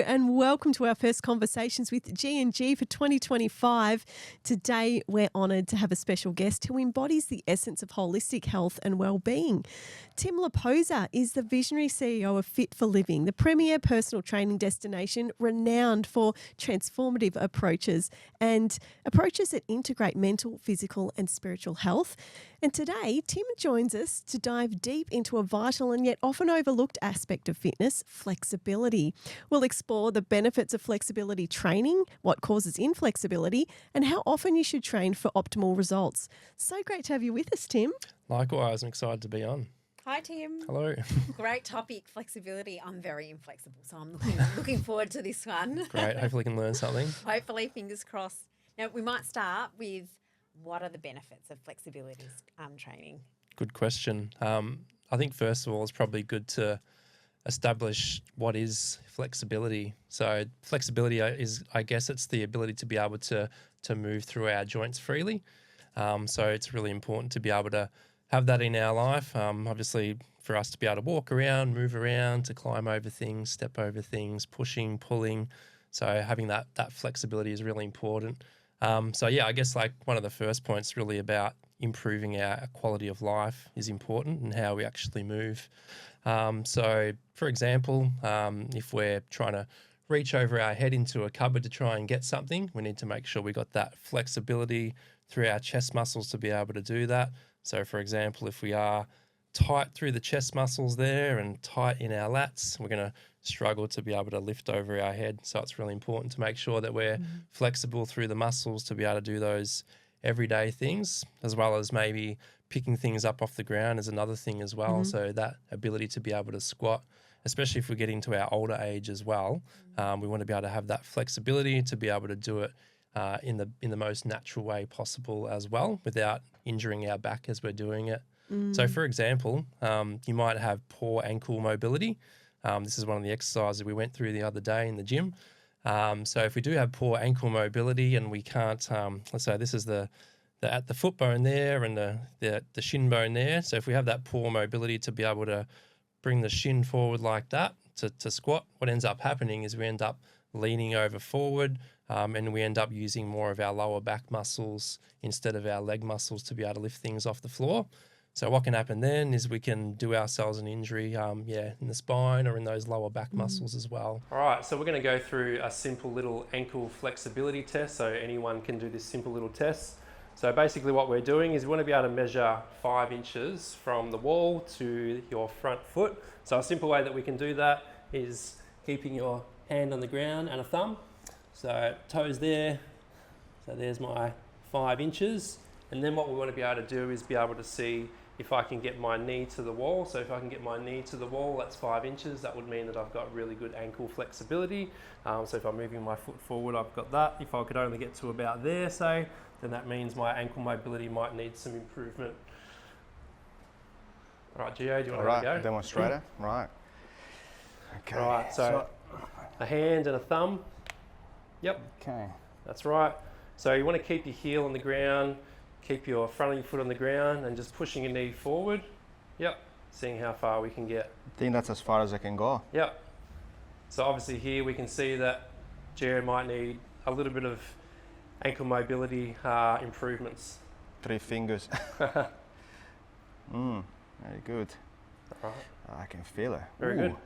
and welcome to our first conversations with G&G for 2025. Today, we're honoured to have a special guest who embodies the essence of holistic health and well-being. Tim Leposa is the visionary CEO of Fit for Living, the premier personal training destination renowned for transformative approaches and approaches that integrate mental, physical and spiritual health. And today, Tim joins us to dive deep into a vital and yet often overlooked aspect of fitness, flexibility. We'll explore the benefits of flexibility training, what causes inflexibility, and how often you should train for optimal results. So great to have you with us, Tim. Likewise, I'm excited to be on. Hi, Tim. Hello. Great topic, flexibility. I'm very inflexible, so I'm looking forward to this one. Great. Hopefully we can learn something. Hopefully, fingers crossed. Now, we might start with what are the benefits of flexibility training? Good question. I think first of all, it's probably good to establish what is flexibility. So flexibility is, I guess, it's the ability to be able to move through our joints freely. So it's really important to be able to have that in our life. Obviously, for us to be able to walk around, move around, to climb over things, step over things, pushing, pulling. So having that flexibility is really important. I guess like one of the first points really about improving our quality of life is important and how we actually move. So for example, if we're trying to reach over our head into a cupboard to try and get something, we need to make sure we got that flexibility through our chest muscles to be able to do that. So for example, if we are tight through the chest muscles there and tight in our lats, we're going to struggle to be able to lift over our head. So it's really important to make sure that we're flexible through the muscles to be able to do those everyday things, as well as maybe picking things up off the ground is another thing as well. So that ability to be able to squat, especially if we get into our older age as well, we want to be able to have that flexibility to be able to do it in the most natural way possible as well, without injuring our back as we're doing it. So for example, you might have poor ankle mobility. This is one of the exercises we went through the other day in the gym. So if we do have poor ankle mobility and we can't, let's say this is the foot bone there and the shin bone there. So if we have that poor mobility to be able to bring the shin forward like that to squat, what ends up happening is we end up leaning over forward, and we end up using more of our lower back muscles instead of our leg muscles to be able to lift things off the floor. So what can happen then is we can do ourselves an injury, in the spine or in those lower back muscles as well. All right, so we're going to go through a simple little ankle flexibility test. So anyone can do this simple little test. So basically what we're doing is we want to be able to measure 5 inches from the wall to your front foot. So a simple way that we can do that is keeping your hand on the ground and a thumb. So toes there, so there's my 5 inches. And then what we want to be able to do is be able to see if I can get my knee to the wall. So if I can get my knee to the wall, that's 5 inches. That would mean that I've got really good ankle flexibility. So if I'm moving my foot forward, I've got that. If I could only get to about there, say, then that means my ankle mobility might need some improvement. All right, Gio, do you want to go? Demonstrator, right. Okay. Right, so a hand and a thumb. Yep. Okay. That's right. So you want to keep your heel on the ground, keep your front of your foot on the ground and just pushing your knee forward. Yep. Seeing how far we can get. I think that's as far as I can go. Yep. So obviously here we can see that Jared might need a little bit of ankle mobility improvements. 3 fingers. Very good. All right. I can feel it. Very good.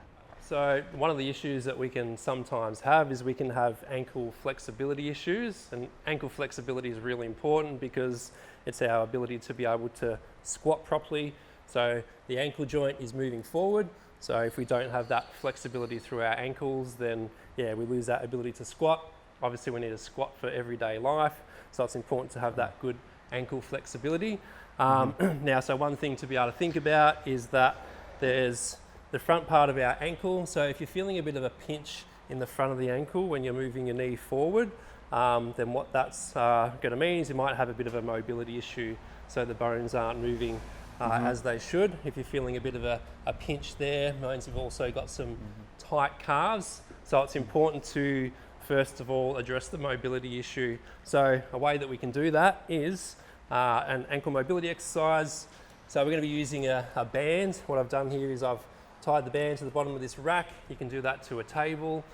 So one of the issues that we can sometimes have is we can have ankle flexibility issues, and ankle flexibility is really important because it's our ability to be able to squat properly. So the ankle joint is moving forward. So if we don't have that flexibility through our ankles, then we lose that ability to squat. Obviously we need to squat for everyday life. So it's important to have that good ankle flexibility. Now, so one thing to be able to think about is that there's the front part of our ankle. So if you're feeling a bit of a pinch in the front of the ankle when you're moving your knee forward, then what that's going to mean is you might have a bit of a mobility issue. So the bones aren't moving as they should. If you're feeling a bit of a pinch there, means you've also got some tight calves. So it's important to, first of all, address the mobility issue. So a way that we can do that is an ankle mobility exercise. So we're going to be using a band. What I've done here is I've tied the band to the bottom of this rack. You can do that to a table,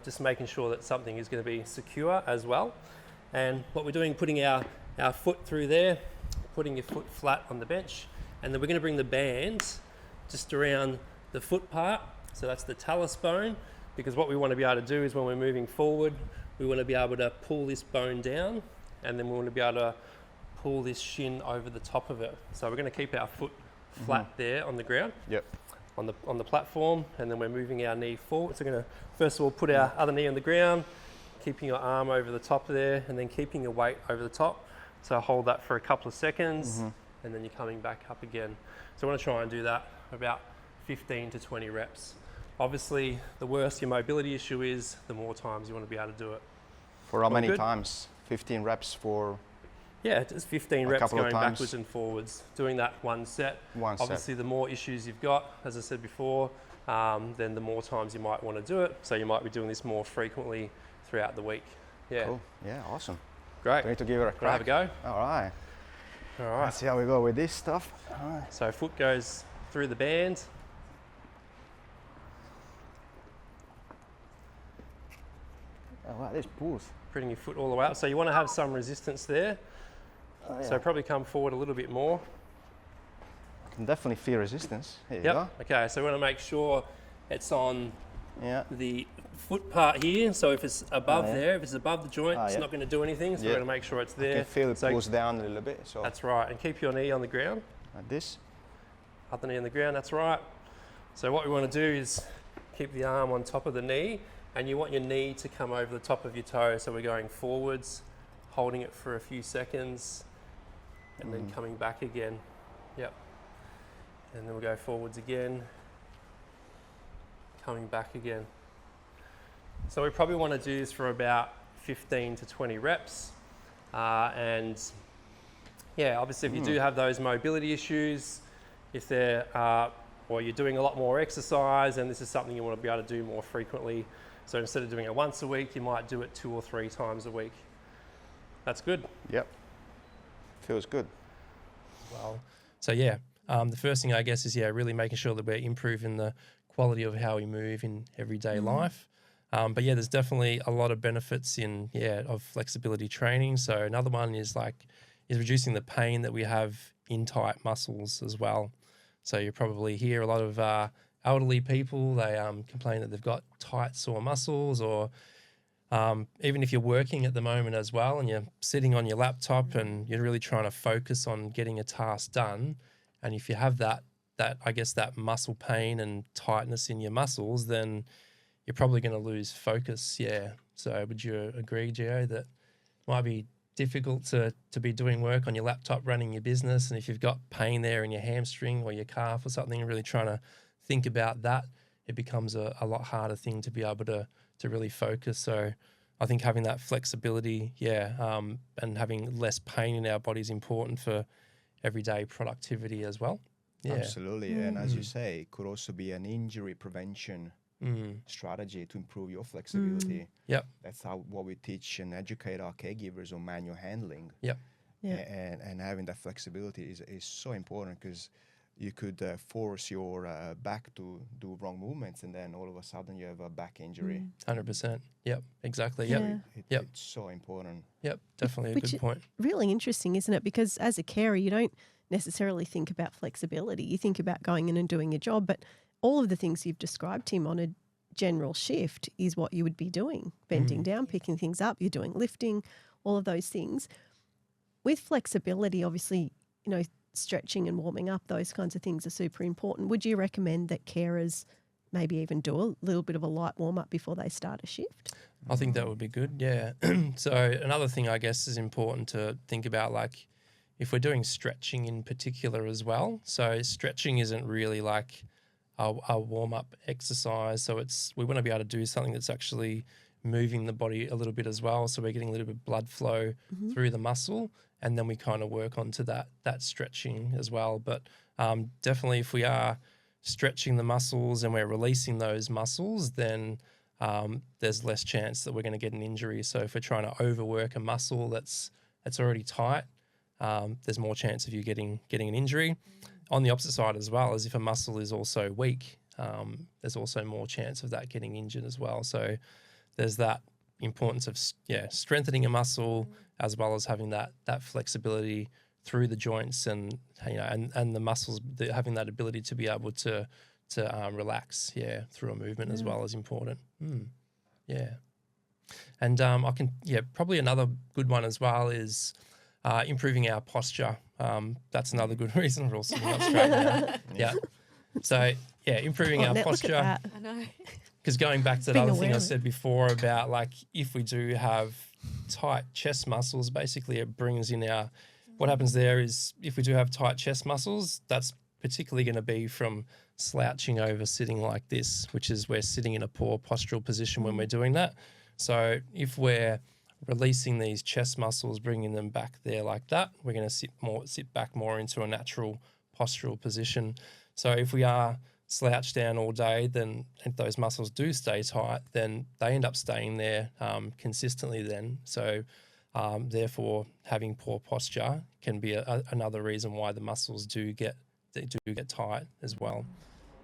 just making sure that something is going to be secure as well. And what we're doing, putting our foot through there, putting your foot flat on the bench, and then we're going to bring the band just around the foot part. So that's the talus bone, because what we want to be able to do is when we're moving forward, we want to be able to pull this bone down, and then we want to be able to pull this shin over the top of it. So we're going to keep our foot flat there on the ground. Yep. On the platform, and then we're moving our knee forward. So we're going to first of all put our other knee on the ground, keeping your arm over the top of there, and then keeping your weight over the top. So hold that for a couple of seconds, and then you're coming back up again. So I want to try and do that about 15 to 20 reps. Obviously, the worse your mobility issue is, the more times you want to be able to do it. For how All many good? times? 15 reps for Yeah, just 15 A reps couple of going times. backwards and forwards, doing that one set. one set. Obviously, the more issues you've got, as I said before, then the more times you might want to do it. So you might be doing this more frequently throughout the week. Yeah, Cool. Yeah, awesome. great. We need to give it a Wanna have crack. a go? All right. All right. Let's see how we go with this stuff. All right. So foot goes through the band. Oh, wow, this pulls. Bring your foot all the way up. So you want to have some resistance there. Oh, yeah. So probably come forward a little bit more. I can definitely feel resistance. Here you Yep. go. Okay, so we want to make sure it's on Yeah. the foot part here. So if it's above yeah. there, if it's above the joint, it's yeah. not going to do anything. So Yeah. we're going to make sure it's You there. can feel it So pulls down a little bit. So that's right. And keep your knee on the ground. like this. Other knee on the ground, that's right. So what we want to do is keep the arm on top of the knee, and you want your knee to come over the top of your toe. So we're going forwards, holding it for a few seconds, and then coming back again. Yep. And then we'll go forwards again, coming back again. So we probably want to do this for about 15 to 20 reps. And yeah, obviously if you do have those mobility issues, if they're, or you're doing a lot more exercise, and this is something you want to be able to do more frequently. So instead of doing it once a week, you might do it 2 or 3 times a week. That's good. Yep. Feels good. Well, so yeah, the first thing I guess is really making sure that we're improving the quality of how we move in everyday life. But yeah, there's definitely a lot of benefits of flexibility training. So another one is reducing the pain that we have in tight muscles as well. So you probably hear a lot of elderly people, they complain that they've got tight, sore muscles, or even if you're working at the moment as well and you're sitting on your laptop and you're really trying to focus on getting a task done, and if you have that muscle pain and tightness in your muscles, then you're probably going to lose focus. Yeah. So would you agree, Gio, that it might be difficult to be doing work on your laptop running your business, and if you've got pain there in your hamstring or your calf or something, and really trying to think about that, it becomes a lot harder thing to be able to really focus. So I think having that flexibility, and having less pain in our body is important for everyday productivity as well. Yeah. Absolutely. And as you say, it could also be an injury prevention strategy to improve your flexibility. Yep. That's what we teach and educate our caregivers on manual handling. Yep. Yeah. And having that flexibility is so important, because you could force your back to do wrong movements, and then all of a sudden you have a back injury. 100%. Yep. Exactly. Yeah. Yep. Yep. It's so important. Yep. Definitely a Which good point. Really interesting, isn't it? Because as a carer, you don't necessarily think about flexibility. You think about going in and doing your job, but all of the things you've described, Tim, on a general shift is what you would be doing. Bending down, picking things up, you're doing lifting, all of those things. With flexibility, obviously, stretching and warming up, those kinds of things are super important. Would you recommend that carers maybe even do a little bit of a light warm-up before they start a shift? I think that would be good, yeah. So another thing I guess is important to think about, like if we're doing stretching in particular as well. So stretching isn't really like a warm-up exercise. So we want to be able to do something that's actually moving the body a little bit as well. So we're getting a little bit of blood flow through the muscle, and then we kind of work onto that stretching as well. But definitely if we are stretching the muscles and we're releasing those muscles, then there's less chance that we're going to get an injury. So if we're trying to overwork a muscle that's already tight, there's more chance of you getting an injury. On the opposite side as well, as if a muscle is also weak. there's also more chance of that getting injured as well. So there's that importance of strengthening a muscle as well as having that flexibility through the joints, and and the muscles having that ability to be able to relax through a movement as well is important. And probably another good one as well is improving our posture. That's another good reason we're all sitting up straight now. So improving our posture. I know. Because going back to that Being other thing I aware. said before about like if we do have tight chest muscles, basically it brings in what happens there is if we do have tight chest muscles, that's particularly going to be from slouching over, sitting like this, which is we're sitting in a poor postural position when we're doing that. So if we're releasing these chest muscles, bringing them back there like that, we're going to sit back more into a natural postural position. So if we are slouched down all day, then if those muscles do stay tight, then they end up staying there consistently then. So therefore, having poor posture can be another reason why the muscles do get tight as well.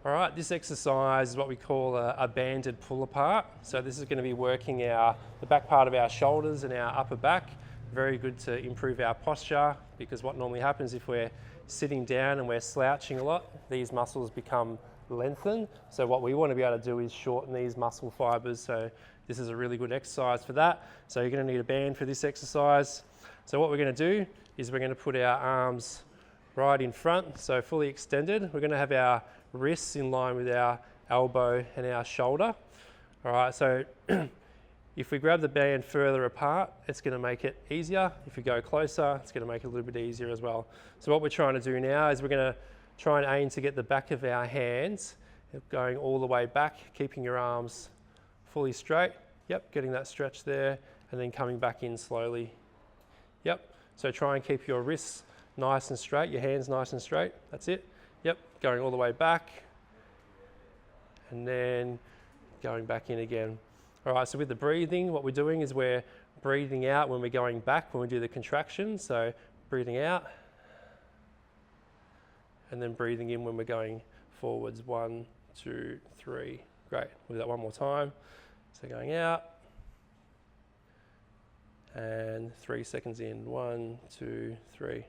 All right, this exercise is what we call a banded pull apart. So this is going to be working the back part of our shoulders and our upper back. Very good to improve our posture, because what normally happens if we're sitting down and we're slouching a lot, these muscles become lengthened. So what we want to be able to do is shorten these muscle fibers. So this is a really good exercise for that. So you're going to need a band for this exercise. So what we're going to do is we're going to put our arms right in front, so fully extended. We're going to have our wrists in line with our elbow and our shoulder. All right, so if we grab the band further apart, it's going to make it easier. If we go closer, it's going to make it a little bit easier as well. So what we're trying to do now is we're going to try and aim to get the back of our hands going all the way back, keeping your arms fully straight. Yep, getting that stretch there, and then coming back in slowly. Yep, so try and keep your wrists nice and straight, your hands nice and straight. That's it. Yep, going all the way back, and then going back in again. All right, so with the breathing, what we're doing is we're breathing out when we're going back, when we do the contraction. So breathing out, and then breathing in when we're going forwards. 1, 2, 3. Great. We'll do that one more time. So going out, and 3 seconds in. 1, 2, 3.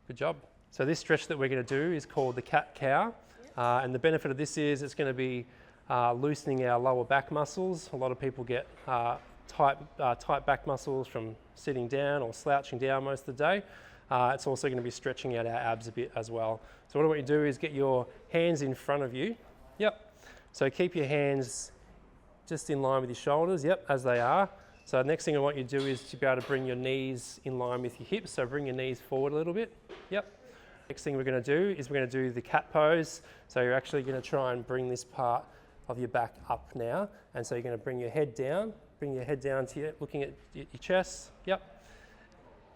Good job. So this stretch that we're going to do is called the cat-cow. And the benefit of this is it's going to be loosening our lower back muscles. A lot of people get tight back muscles from sitting down or slouching down most of the day. It's also going to be stretching out our abs a bit as well. So what I want you to do is get your hands in front of you. Yep. So keep your hands just in line with your shoulders. Yep, as they are. So the next thing I want you to do is to be able to bring your knees in line with your hips. So bring your knees forward a little bit. Yep. Next thing we're going to do is we're going to do the cat pose. So you're actually going to try and bring this part of your back up now. And so you're going to bring your head down to you, looking at your chest. Yep.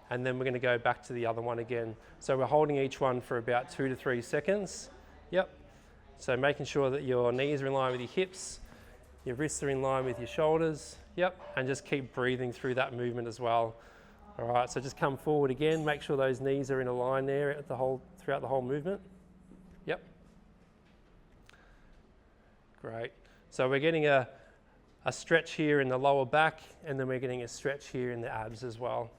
And then we're going to go back to the other one again. So we're holding each one for about 2 to 3 seconds. Yep. So making sure that your knees are in line with your hips, your wrists are in line with your shoulders. Yep. And just keep breathing through that movement as well. All right, so just come forward again. Make sure those knees are in a line there throughout the whole movement. Yep. Great. So we're getting a stretch here in the lower back, and then we're getting a stretch here in the abs as well.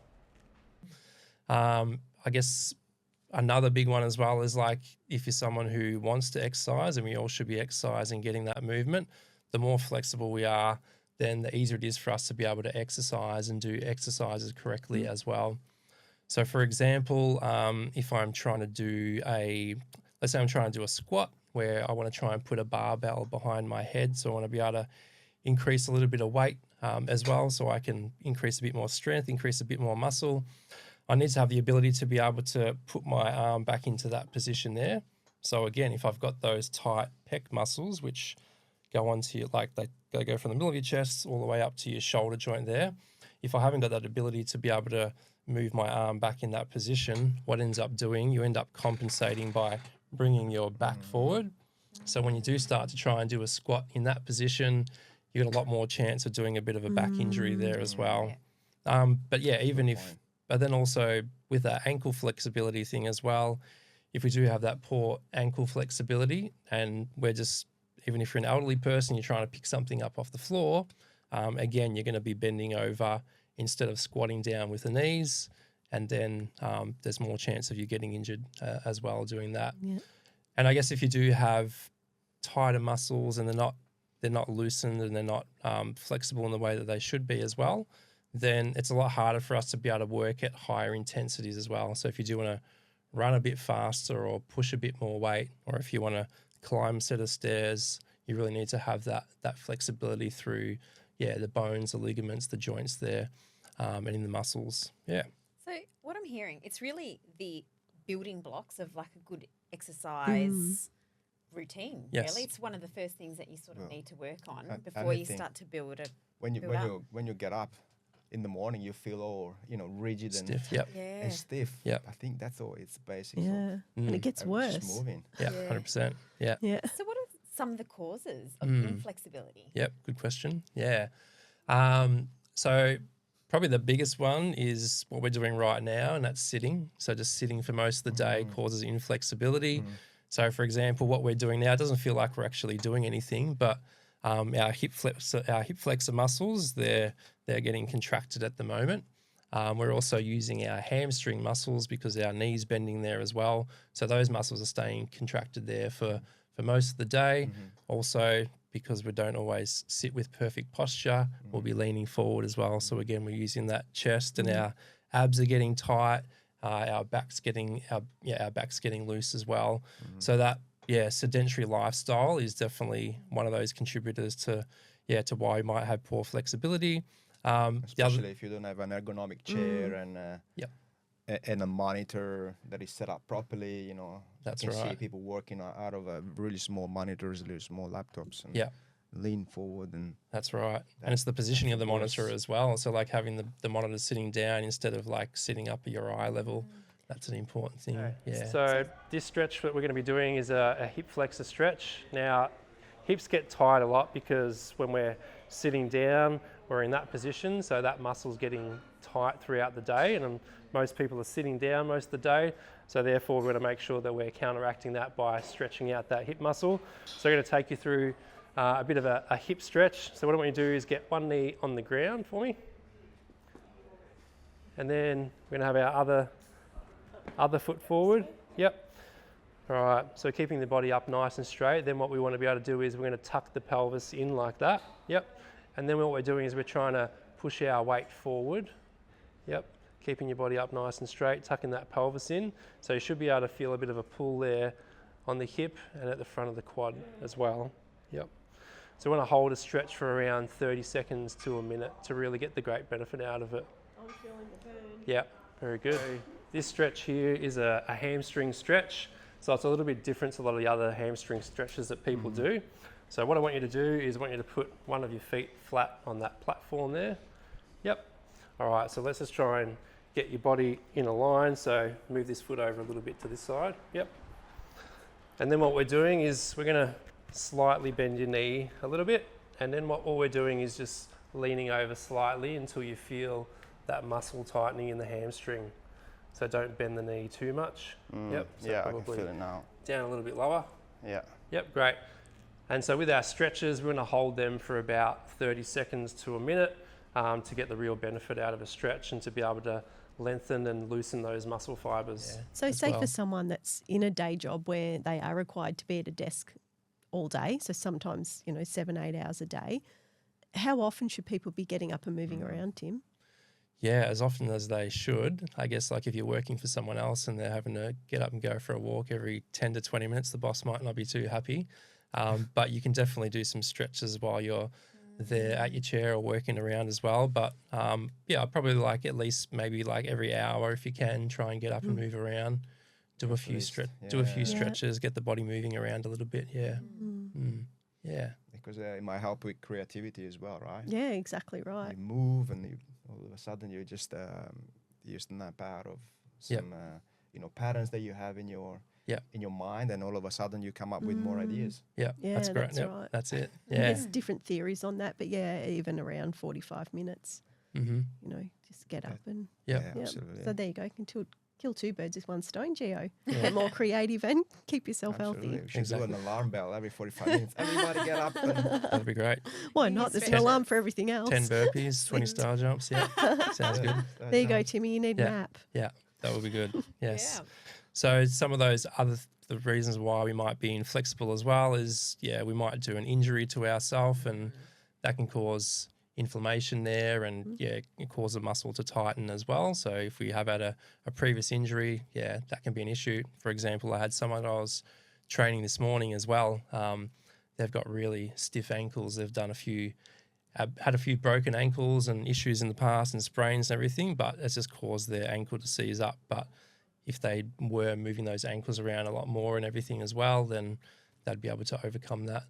I guess another big one as well is like if you're someone who wants to exercise, and we all should be exercising, getting that movement, the more flexible we are, then the easier it is for us to be able to exercise and do exercises correctly as well. So for example, if I'm trying to do let's say I'm trying to do a squat where I want to try and put a barbell behind my head. So I want to be able to increase a little bit of weight as well, so I can increase a bit more strength, increase a bit more muscle. I need to have the ability to be able to put my arm back into that position there. So again, if I've got those tight pec muscles, which go onto your, like they go from the middle of your chest all the way up to your shoulder joint there. If I haven't got that ability to be able to move my arm back in that position, what ends up doing, you end up compensating by bringing your back forward. So when you do start to try and do a squat in that position, you got a lot more chance of doing a bit of a back injury there as well. But then also with that ankle flexibility thing as well, if we do have that poor ankle flexibility and we're just even if you're an elderly person, you're trying to pick something up off the floor, again, you're going to be bending over instead of squatting down with the knees, and then there's more chance of you getting injured as well doing that. Yeah. And I guess if you do have tighter muscles and they're not loosened and they're not flexible in the way that they should be as well, then it's a lot harder for us to be able to work at higher intensities as well. So if you do want to run a bit faster or push a bit more weight, or if you want to climb a set of stairs, you really need to have that flexibility through, the bones, the ligaments, the joints there, and in the muscles. Yeah. So what I'm hearing, it's really the building blocks of like a good exercise routine. Yes. Really, it's one of the first things that you sort of need to work on and before I you think start to build a. when build up. you get up in the morning, you feel all rigid Stiff. and stiff. Yep. I think that's all. It's basic. Yeah. And it gets Just worse. moving. Yeah. Yeah. 100%. Yeah. Yeah. So what are some of the causes of inflexibility? Yep, good question. Yeah. So probably the biggest one is what we're doing right now, and that's sitting. So just sitting for most of the day causes inflexibility. So for example, what we're doing now, it doesn't feel like we're actually doing anything, but our hip flexor muscles, they're getting contracted at the moment. We're also using our hamstring muscles because our knees bending there as well. So those muscles are staying contracted there for most of the day. Also, because we don't always sit with perfect posture, we'll be leaning forward as well. So again, we're using that chest, and our abs are getting tight. Our back's getting loose as well. So that sedentary lifestyle is definitely one of those contributors to why you might have poor flexibility. Especially if you don't have an ergonomic chair and a monitor that is set up properly. That's you can see right. people working out of really small monitors, really small laptops, and lean forward. And that's right. And it's the positioning of the monitor worse. as well. So like having the monitor sitting down instead of like sitting up at your eye level, that's an important thing. Okay. Yeah. So this stretch that we're going to be doing is a hip flexor stretch. Now, hips get tight a lot because when we're sitting down, we're in that position, so that muscle's getting tight throughout the day, and most people are sitting down most of the day, so therefore we're going to make sure that we're counteracting that by stretching out that hip muscle. So we're going to take you through a bit of a hip stretch. So what I want you to do is get one knee on the ground for me, and then we're going to have our other foot forward. Yep. All right, so keeping the body up nice and straight. Then what we want to be able to do is we're going to tuck the pelvis in like that. Yep. And then what we're doing is we're trying to push our weight forward. Yep. Keeping your body up nice and straight, tucking that pelvis in. So you should be able to feel a bit of a pull there on the hip and at the front of the quad as well. Yep. So we want to hold a stretch for around 30 seconds to a minute to really get the great benefit out of it. I'm feeling the burn. Yep, very good. This stretch here is a hamstring stretch. So it's a little bit different to a lot of the other hamstring stretches that people do. So what I want you to do is I want you to put one of your feet flat on that platform there. Yep. All right, so let's just try and get your body in a line. So move this foot over a little bit to this side. Yep. And then what we're doing is we're going to slightly bend your knee a little bit. And then what all we're doing is just leaning over slightly until you feel that muscle tightening in the hamstring. So don't bend the knee too much. Yep. So yeah, I can feel it now. down a little bit lower. Yeah. Yep, great. And so with our stretches, we're going to hold them for about 30 seconds to a minute to get the real benefit out of a stretch and to be able to lengthen and loosen those muscle fibres. Yeah, So as say well. for someone that's in a day job where they are required to be at a desk all day, so sometimes, 7, 8 hours a day, how often should people be getting up and moving around, Tim? Yeah, as often as they should. I guess like if you're working for someone else and they're having to get up and go for a walk every 10 to 20 minutes, the boss might not be too happy. But you can definitely do some stretches while you're there at your chair or working around as well. But I'd probably like at least maybe like every hour if you can, try and get up and move around, do a few stretches, get the body moving around a little bit. Yeah. Yeah. Because it might help with creativity as well, right? Yeah, exactly right. You move and all of a sudden you just snap out of some patterns that you have in your mind, and all of a sudden you come up with more ideas. Yeah, Yeah, that's great. that's Yep, right. that's it. And Yeah. there's different theories on that, but yeah, even around 45 minutes, Mm-hmm. just get up and Yep. Yeah, absolutely. So there you go. You can Kill two birds with one stone, Gio. Get more creative and keep yourself Absolutely. healthy. We should do an alarm bell every 45 minutes. Everybody get up. And That'd be great. Why not? There's an alarm for everything else. 10 burpees, 20 star jumps. Yeah, sounds good. There you go, Timmy. You need a nap. Yeah, that would be good. Yes. Yeah. So some of those other the reasons why we might be inflexible as well is, we might do an injury to ourselves, and that can cause inflammation there, and it cause the muscle to tighten as well. So if we have had a previous injury, that can be an issue. For example, I had someone I was training this morning as well. They've got really stiff ankles. They've done had a few broken ankles and issues in the past and sprains and everything, but it's just caused their ankle to seize up. But if they were moving those ankles around a lot more and everything as well, then they'd be able to overcome that.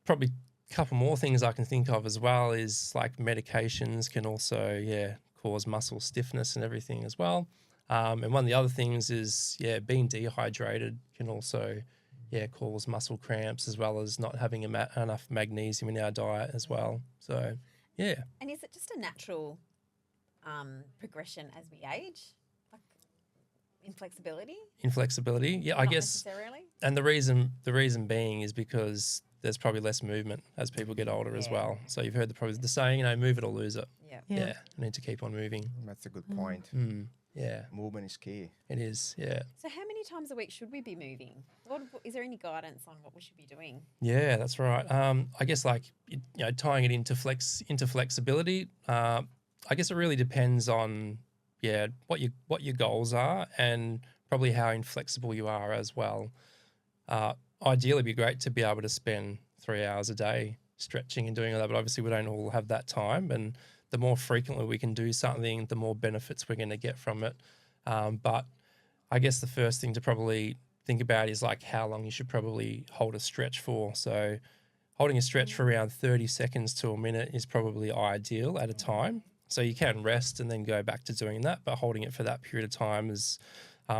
Probably a couple more things I can think of as well is like medications can also, cause muscle stiffness and everything as well. And one of the other things is, being dehydrated can also, cause muscle cramps, as well as not having enough magnesium in our diet as well. So, yeah. And is it just a natural progression as we age? Like inflexibility? Inflexibility, I Not guess. necessarily. And the reason being is because there's probably less movement as people get older as well. So you've heard the saying, move it or lose it. Yeah. I need to keep on moving. that's a good point. Yeah, Movement is key. it is. Yeah. So how many times a week should we be moving? Is there any guidance on what we should be doing? Yeah, that's right. I guess tying it into flexibility. I guess it really depends on what your goals are, and probably how inflexible you are as well. Ideally, it'd be great to be able to spend 3 hours a day stretching and doing all that, but obviously we don't all have that time. And the more frequently we can do something, the more benefits we're going to get from it. But I guess the first thing to probably think about is like how long you should probably hold a stretch for. So holding a stretch for around 30 seconds to a minute is probably ideal at a time. So you can rest and then go back to doing that, but holding it for that period of time is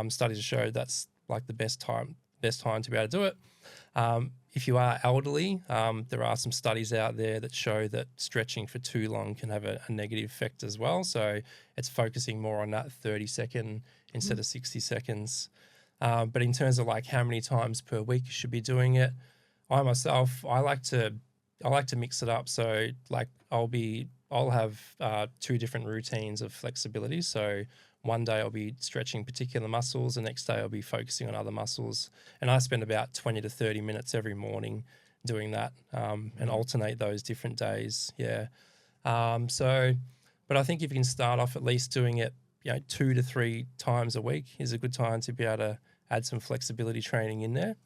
studies have showed that's like the best time to be able to do it. If you are elderly, there are some studies out there that show that stretching for too long can have a negative effect as well. So it's focusing more on that 30-second instead of 60 seconds. But in terms of like how many times per week you should be doing it, I like to mix it up. So like I'll have 2 different routines of flexibility. So one day I'll be stretching particular muscles, the next day I'll be focusing on other muscles. And I spend about 20 to 30 minutes every morning doing that, and alternate those different days. Yeah. But I think if you can start off at least doing it, 2 to 3 times a week is a good time to be able to add some flexibility training in there.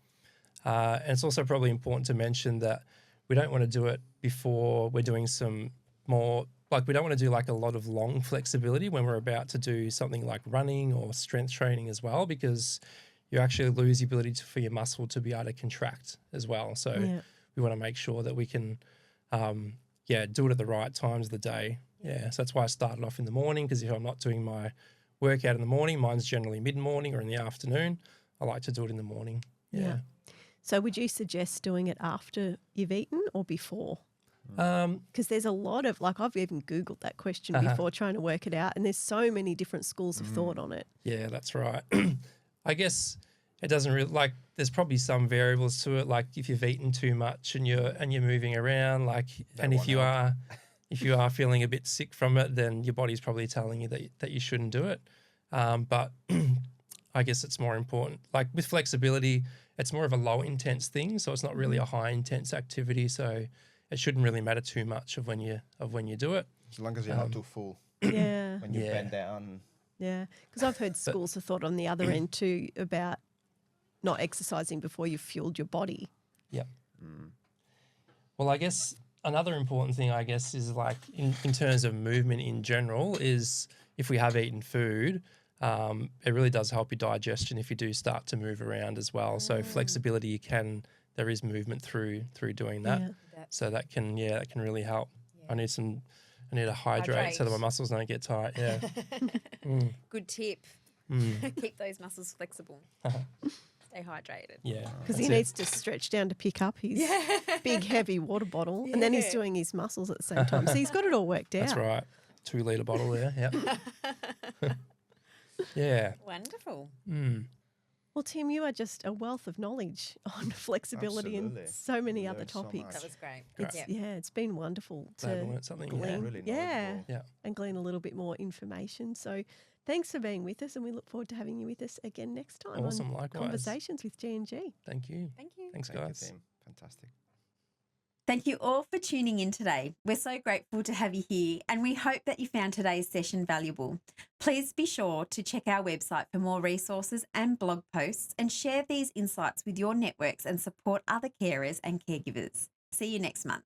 And it's also probably important to mention that we don't want to do it before we're doing some more, we don't want to do like a lot of long flexibility when we're about to do something like running or strength training as well, because you actually lose the ability for your muscle to be able to contract as well. So we want to make sure that we can, do it at the right times of the day. Yeah. So that's why I started off in the morning, because if I'm not doing my workout in the morning, mine's generally mid-morning or in the afternoon. I like to do it in the morning. Yeah. So would you suggest doing it after you've eaten or before? Because there's a lot of, I've even Googled that question before trying to work it out, and there's so many different schools of thought on it. Yeah, that's right. I guess it doesn't really, there's probably some variables to it, like if you've eaten too much and you're moving around, and if you are feeling a bit sick from it, then your body's probably telling you that you shouldn't do it. But I guess it's more important. Like with flexibility, it's more of a low intense thing, so it's not really a high intense activity. So it shouldn't really matter too much of when you do it. As long as you're not too full. Yeah. When you bend down. Yeah, because I've heard schools of thought on the other end too about not exercising before you've fueled your body. Yeah. Well, I guess another important thing, is in terms of movement in general, is if we have eaten food, it really does help your digestion if you do start to move around as well. So flexibility, there is movement through doing that. Yeah. So that can really help. Yeah. I need to hydrate so that my muscles don't get tight. Yeah. Good tip. Keep those muscles flexible. Stay hydrated. Yeah. Because he needs to stretch down to pick up his big, heavy water bottle, and then he's doing his muscles at the same time. So he's got it all worked out. That's right. 2 litre bottle there. Yeah. Yeah. Wonderful. Well, Tim, you are just a wealth of knowledge on flexibility Absolutely. and so many other Learned so topics. much. That was great. It's, Yeah. it's been wonderful Glad we to learnt something. glean, Really yeah, knowledgeable. Yeah. and glean a little bit more information. So thanks for being with us, and we look forward to having you with us again next time Awesome. on Likewise. Conversations with G&G. Thank you. Thank you. Thanks, Thank you, guys. team. Fantastic. Thank you all for tuning in today. We're so grateful to have you here, and we hope that you found today's session valuable. Please be sure to check our website for more resources and blog posts, and share these insights with your networks and support other carers and caregivers. See you next month.